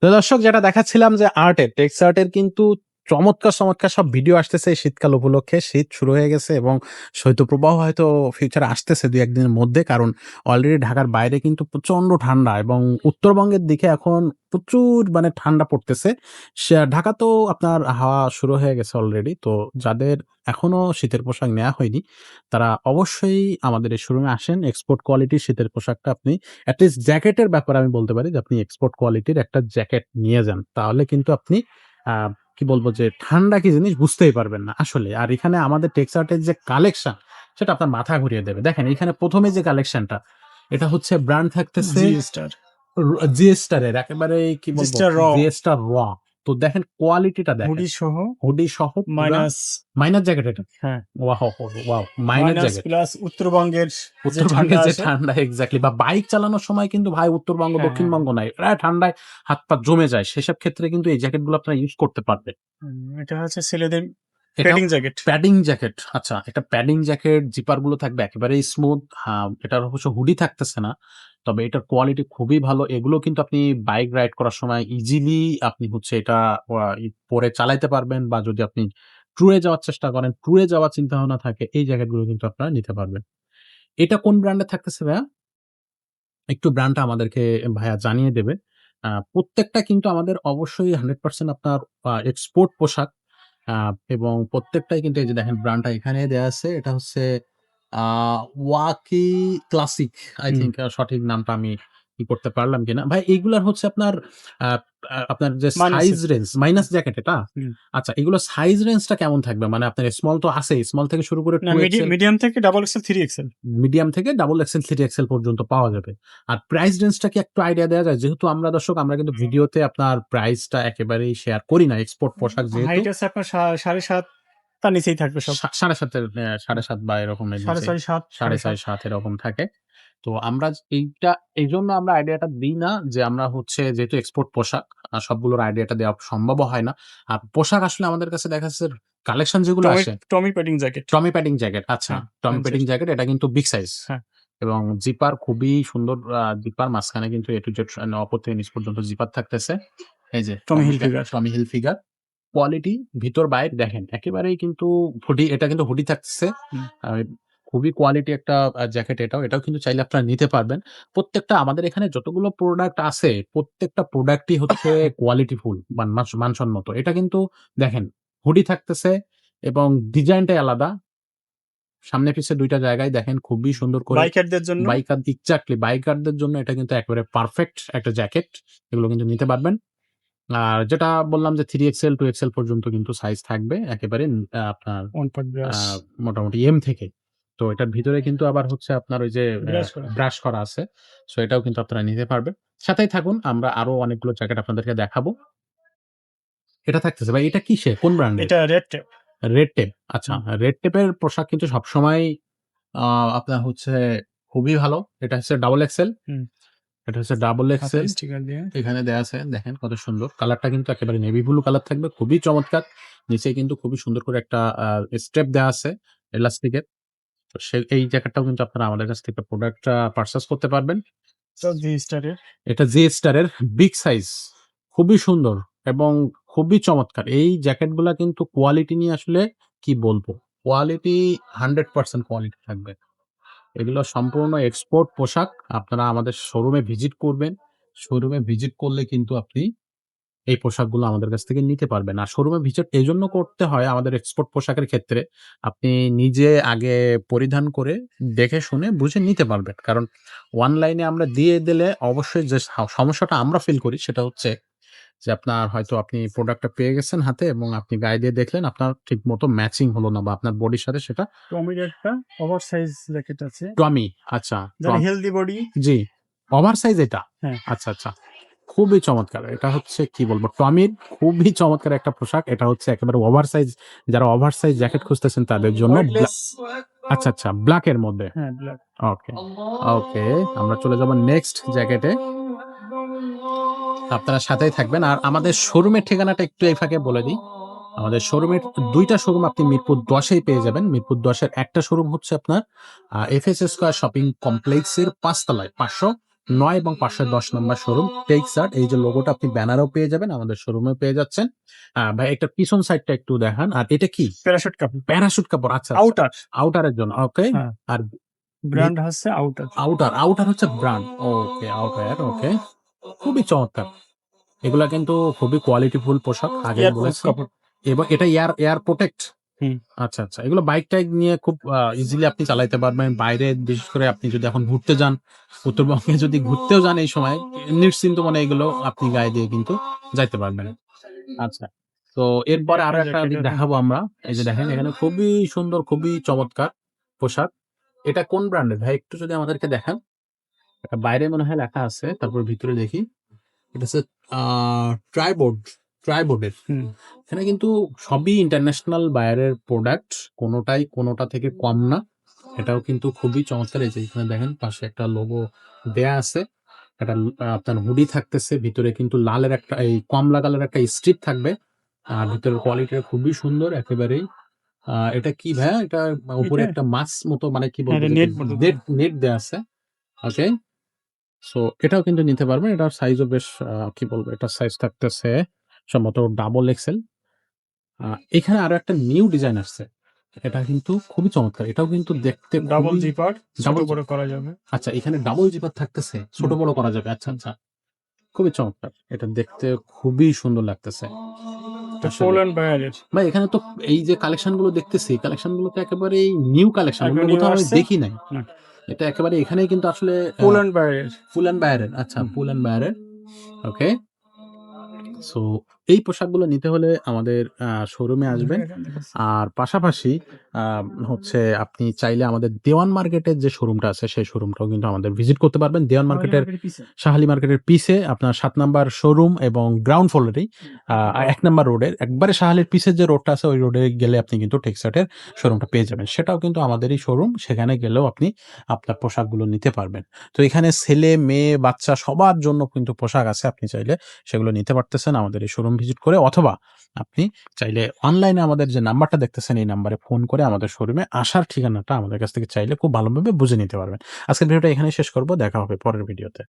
তো দর্শক যেটা দেখাচ্ছিলাম যে আর্টের, টেক্স আর্টের কিন্তু চমৎকার সব ভিডিও আসতেছে এই শীতকাল উপলক্ষে। শীত শুরু হয়ে গেছে এবং শৈত্যপ্রবাহ হয়তো ফিউচারে আসতেছে ২-১ দিনের মধ্যে। কারণ অলরেডি ঢাকার বাইরে কিন্তু প্রচন্ড ঠান্ডা এবং উত্তরবঙ্গের দিকে এখন প্রচুর মানে ঠান্ডা পড়তেছে। ঢাকাতেও আপনার হাওয়া শুরু হয়ে গেছে অলরেডি। তো যাদের এখনো শীতের পোশাক নেয়া হয়নি, তারা অবশ্যই আমাদের এই শোরুমে আসেন। এক্সপোর্ট কোয়ালিটির শীতের পোশাকটা আপনি এটলিস্ট জ্যাকেটের ব্যাপারে আমি বলতে পারি যে আপনি এক্সপোর্ট কোয়ালিটির একটা জ্যাকেট নিয়ে যান। তাহলে কিন্তু আপনি আ কি বলব যে ঠান্ডা কি জিনিস বুঝতেই পারবেন না আসলে। আর এখানে আমাদের টেক্সার্টের যে কালেকশন সেটা আপনার মাথা ঘুরিয়ে দেবে। দেখেন এখানে ১ম এ যে কালেকশনটা এটা হচ্ছে ব্র্যান্ড থাকতেছে জি স্টার জিএস্টার এর একেবারে কি বলবো জিস্টার র জিএস্টার র। তো দেখেন কোয়ালিটিটা দেখেন। হুডি সহ হুডি সহ পুরা মাইনাস মাইনাস জ্যাকেট এটা। হ্যাঁ wow! Minus minus jacket. Plus উত্তরবঙ্গের যে ঠান্ডা উত্তরবঙ্গের যে আসে ঠান্ডা এক্সাক্টলি বা বাইক চালানোর সময় কিন্তু ভাই উত্তরবঙ্গ, হ্যাঁ হ্যাঁ দক্ষিণবঙ্গ নাই। প্রায় ঠান্ডায় হাত পা জমে যায়। সেসব ক্ষেত্রে কিন্তু এই জ্যাকেটগুলো আপনারা ইউজ করতে পারবেন। এটা হচ্ছে ছেলেদের এটাও পেডিং জ্যাকেট প্যাডিং জ্যাকেট। আচ্ছা, এটা প্যাডিং জ্যাকেট, জিপার গুলো থাকবে একেবারেই স্মুথ। এটার অবশ্য হুডি থাকতেছে না। তবে এটার কোয়ালিটি খুবই ভালো। এগুলো কিন্তু আপনি বাইক রাইড করার সময় ইজিলি আপনি হচ্ছে এটা পরে চালাইতে পারবেন বা যদি আপনি ট্যুরে যাওয়ার চেষ্টা করেন, ট্যুরে যাওয়ার চিন্তাভাবনা থাকে, এই জ্যাকেটগুলো কিন্তু আপনারা নিতে পারবেন। এটা কোন ব্র্যান্ডের থাকতেছে ভাইয়া? একটু ব্র্যান্ডটা আমাদেরকে ভাইয়া জানিয়ে দেবে। প্রত্যেকটা কিন্তু আমাদের অবশ্যই 100% আপনার এক্সপোর্ট পোশাক। আ এবং প্রত্যেকটাই কিন্তু এই যে দেখেন ব্র্যান্ডটা এখানে দেয়া আছে। এটা হচ্ছে আ ওয়াকি ক্লাসিক আই হুম থিংক সঠিক নামটা আমি করতে পারলাম কিনা। ভাই এগুলার হচ্ছে আপনার আ আ আপনার যে সাইজ মাইনাসের রেঞ্জ মাইনাস জ্যাকেট এটা? হুম আচ্ছা এগুলোর সাইজ রেঞ্জটা কেমন থাকবে? মানে আপনার স্মল তো আছেই। স্মল থেকে শুরু করে না 2XL মিডিয়াম থেকে ডাবল এক্সেল 3 এক্সেল মিডিয়াম থেকে ডাবল এক্সেল, 3XL পর্যন্ত পাওয়া যাবে। আর প্রাইস রেঞ্জটা কি একটু আইডিয়া দেয়া যায়? যেহেতু আমরা দর্শক আমরা কিন্তু ভিডিওতে আপনার প্রাইসটা একেবারেই শেয়ার করি না। এক্সপোর্ট পোশাক যেহেতু হাইট আছে আপনার 7.5 তার নিচেই থাকবে সব ৭.৫ এর ৭.৫ বা এরকমের নিচেই 6.5 7.5 ৬.৫ এরকম থাকে। তো আমরা এইজন্য আমরা আইডিয়াটা দিই না যে আমরা হচ্ছে যেহেতু এক্সপোর্ট পোশাক সবগুলোর আইডিয়াটা দেওয়া সম্ভবও হয় না। আর পোশাক আসলে আমাদের কাছে দেখা যাচ্ছে কালেকশন যেগুলো টমি আসে টমি পেডিং জ্যাকেট টমি প্যাডিং জ্যাকেট আচ্ছা, হ্যাঁ টমি প্যাডিং ফ্যান্সি জ্যাকেট এটা কিন্তু বিগ সাইজ হ্যাঁ এবং জিপার খুবই সুন্দর জিপার মাঝখানে কিন্তু A to Z অপর থেকে নিচ পর্যন্ত জিপার থাকতেছে। এই যে Tommy Hilfiger Tommy Hilfiger quality ভিতর বাইর দেখেন একেবারেই কিন্তু এটা কিন্তু হুডি থাকতেছে। আ খুবই কোয়ালিটি একটা জ্যাকেট এটাও কিন্তু চাইলে আপনারা নিতে পারবেন। প্রত্যেকটা আমাদের এখানে যতগুলো প্রোডাক্ট আছে, প্রত্যেকটা প্রোডাক্টই হচ্ছে কোয়ালিটি ফুল মানসম্মত। এটা কিন্তু দেখেন হুডি থাকতেছে এবং ডিজাইনটাই আলাদা। সামনে পিছে ২ টা জায়গায় দেখেন খুবই সুন্দর করে বাইকারদের জন্য বাইকারদের জন্য এটা কিন্তু একেবারে পারফেক্ট একটা জ্যাকেট। এগুলো কিন্তু নিতে পারবেন। আর যেটা বললাম যে 3XL, 2XL পর্যন্ত কিন্তু সাইজ থাকবে একেবারে আপনার অন পট আ ব্রাশ মোটামুটি M থেকে। তো এটার ভিতরে কিন্তু আবার হচ্ছে আপনার ওই যে ব্রাশ করা ব্রাশ করা আছে। সো এটাও কিন্তু আপনারা নিতে পারবেন। সাথেই থাকুন আমরা আরো অনেকগুলো জ্যাকেট আপনাদেরকে দেখাবো। এটা থাকতেছে ভাই এটা কিসের? কোন ব্র্যান্ডের? এটা রেড টেপ রেড টেপ। আচ্ছা, হুম রেড টেপের পোশাক কিন্তু সবসময় আ আপনার হচ্ছে খুবই ভালো। এটা হচ্ছে ডাবল এক্সেল। হুম এটা হচ্ছে ডাবল হাতায় এক্সেল। স্টিকার দিয়ে এখানে দেয়া আছে দেখেন কত সুন্দর। কালারটা কিন্তু একেবারে নেভি ব্লু কালার থাকবে। খুবই চমৎকার। নিচে কিন্তু খুবই সুন্দর করে একটা স্টেপ দেয়া আছে এলাস্টিকের। তো এই জ্যাকেটটাও কিন্তু আপনারা আমাদের কাছ থেকে প্রোডাক্টটা পারচেজ করতে পারবেন। জি স্টারের এটা জি স্টারের বিগ সাইজ। খুবই সুন্দর এবং খুবই চমৎকার। এই জ্যাকেটগুলা কিন্তু কোয়ালিটি নিয়ে আসলে কি বলবো? কোয়ালিটি 100% কোয়ালিটি থাকবে। এগুলো সম্পূর্ণ এক্সপোর্ট পোশাক। আপনারা আমাদের শোরুমে ভিজিট করবেন। শোরুমে ভিজিট করলে কিন্তু আপনি এই পোশাকগুলো আমাদের কাছ থেকে নিতে পারবেন। আর শোরুমে ভিজিট এজন্য করতে হয় আমাদের এক্সপোর্ট পোশাকের ক্ষেত্রে, আপনি নিজে আগে পরিধান করে দেখে শুনে বুঝে নিতে পারবেন। কারণ অনলাইনে আমরা দিয়ে দিলে অবশ্যই যে সমস্যাটা আমরা ফিল করি সেটা হচ্ছে যে আপনার হয়তো আপনি প্রোডাক্টটা পেয়ে গেছেন হাতে এবং আপনি গায়ে দিয়ে দেখলেন আপনার ঠিকমতো ম্যাচিং হলো না বা আপনার বডির সাথে সেটা টমির একটা ওভার সাইজ জ্যাকেট আছে টমি আচ্ছা, যারা হেলদি বডি জি, ওভারসাইজ এটা? হ্যাঁ আচ্ছা। খুবই চমৎকার। এটা হচ্ছে কি বলবো? টমির খুবই চমৎকার একটা পোশাক। এটা হচ্ছে একেবারে ওভারসাইজ যারা ওভারসাইজ জ্যাকেট খুঁজতেছেন তাদের জন্য ওয়েটলেস আচ্ছা, ব্লাক এর মধ্যে। হ্যাঁ ব্ল্যাক ওকে, ওকে। আমরা চলে যাব নেক্সট জ্যাকেটে। আপনারা সাথেই থাকবেন। আর আমাদের শোরুমের ঠিকানাটা একটু এই ফাঁকে বলে দিই। আমাদের শোরুমের ২ টা শোরুম আপনি মিরপুর ১০ এই পেয়ে যাবেন। মিরপুর ১০ এর একটা শোরুম হচ্ছে আপনার এফএস স্কয়ার শপিং কমপ্লেক্সের ৫ তলায় ৫০০ 9 এবং 510 নম্বর শোরুম টেক্সাট। এই যে লোগোটা আপনি ব্যানারেও পেয়ে যাবেন, আমাদের শোরুমেও পেয়ে যাচ্ছেন। ভাই একটা পিছন সাইডটা একটু দেখান। আর এটা কি? প্যারাশুট কাপড়, প্যারাশুট কাপড়। আচ্ছা, আচ্ছা। আউটার। আউটারের জন্য। ওকে। হ্যাঁ, আর ব্র্যান্ড হচ্ছে আউটার। আউটার হচ্ছে ব্র্যান্ড। ওকে, আউটার। ওকে। খুবই চমৎকার। এগুলা কিন্তু খুবই কোয়ালিটিফুল পোশাক, আগেই এয়ারপ্রুফ বলেছি। কাপড়। এবং এটা এয়ার প্রোটেক্ট। হুম। আচ্ছা, আচ্ছা। এগুলো বাইক-টাইক নিয়ে খুব ইজিলি আপনি চালাইতে পারবেন। বাইরে বিশেষ করে আপনি যদি এখন ঘুরতে যান, উত্তরবঙ্গে যদি ঘুরতেও যান এই সময়, নিশ্চিন্ত মনে এগুলো আপনি গায়ে দিয়ে কিন্তু যাইতে পারবেন। আচ্ছা। তো এরপরে আরো একটা জ্যাকেট আছে। দেখাবো আমরা। এই যে দেখেন এখানে খুবই সুন্দর, খুবই চমৎকার পোশাক। এটা কোন ব্র্যান্ডের ভাই একটু যদি আমাদেরকে দেখান? এটা বাইরে মনে হয় লেখা আছে। তারপর ভিতরে দেখি। এটা হচ্ছে আ ট্রাইবোর্ডের। হুম। এখানে কিন্তু সবই ইন্টারন্যাশনাল বায়ারের প্রোডাক্ট। কোনটাই কোনটা থেকে কম না। এটাও কিন্তু খুবই চমৎকার। এই যে এখানে দেখেন পাশে একটা লোগো দেয়া আছে। একটা আপনার হুডি থাকতেছে। ভিতরে কিন্তু লালের একটা এই কমলা কালারের একটা স্ট্রিপ থাকবে। আর ভিতরের কোয়ালিটিটা খুবই সুন্দর একেবারেই। এটা কি ভাইয়া? এটা উপরে এটা একটা মাছ মতো মানে কি হ্যাঁ, বলবো? এটা যেটা নেট মতো। নেট দেয়া আছে। ওকে। সো এটাও কিন্তু নিতে পারবেন। এটার সাইজও বেশ কি বলবো? এটার সাইজ থাকতেছে সম্ভবত ডাবল এক্সেল। আ এখানে আরো একটা নিউ ডিজাইন আসছে। এটা কিন্তু খুবই চমৎকার। এটাও কিন্তু দেখতে ডাবল খুবই জিপার, ছোট ডাবল বড় করা যাবে। আচ্ছা, এখানে ডাবল জিপার থাকতেছে। ছোট হুম। বড় করা যাবে। আচ্ছা, আচ্ছা। খুবই চমৎকার। এটা দেখতে খুবই সুন্দর লাগতেছে। এটা আসলে। পোল্যান্ড বায়ারের। ভাই এখানে তো এই যে কালেকশন গুলো দেখতেছি, কালেকশন গুলো তো একেবারেই নিউ কালেকশন। অন্য একবার নিউ কোথাও আমি আসছে। দেখি নাই। না, এটা একেবারে এখানেই কিন্তু আসলে পোল্যান্ড বায়ারের। পুল অ্যান্ড বায়ারের। আচ্ছা, হুম। পুল অ্যান্ড বায়ারের। ওকে। সো এই পোশাকগুলো নিতে হলে আমাদের শোরুমে আসবেন। আর পাশাপাশি আ হচ্ছে আপনি চাইলে আমাদের দেওয়ান মার্কেটের যে শোরুমটা আছে, সেই শোরুমটাও কিন্তু আমাদের ভিজিট করতে পারবেন। দেওয়ান মার্কেটের শাহালি মার্কেটের পিছে আপনার ৭ নাম্বার শোরুম এবং গ্রাউন্ড ফ্লোরেই ১ নাম্বার রোডের একবারে শাহালির পিছের যে রোডটা আছে, ওই রোডে গেলে আপনি কিন্তু টেক্সাটের শোরুমটা পেয়ে যাবেন। সেটাও কিন্তু আমাদেরই শোরুম। সেখানে গেলেও আপনি আপনার পোশাকগুলো নিতে পারবেন। তো এখানে ছেলে, মেয়ে, বাচ্চা সবার জন্য কিন্তু পোশাক আছে। আপনি চাইলে সেগুলো নিতে পারতেছেন আমাদের এই শোরুম ভিজিট করে, অথবা আপনি চাইলে অনলাইনে আমাদের যে নাম্বারটা দেখতেছেন এই নাম্বারে ফোন করে আমাদের শোরুমে আসার ঠিকানাটা আমাদের কাছ থেকে চাইলে খুব ভালোভাবে বুঝে নিতে পারবেন। আজকের ভিডিওটা এখানেই শেষ করব। দেখা হবে পরের ভিডিওতে।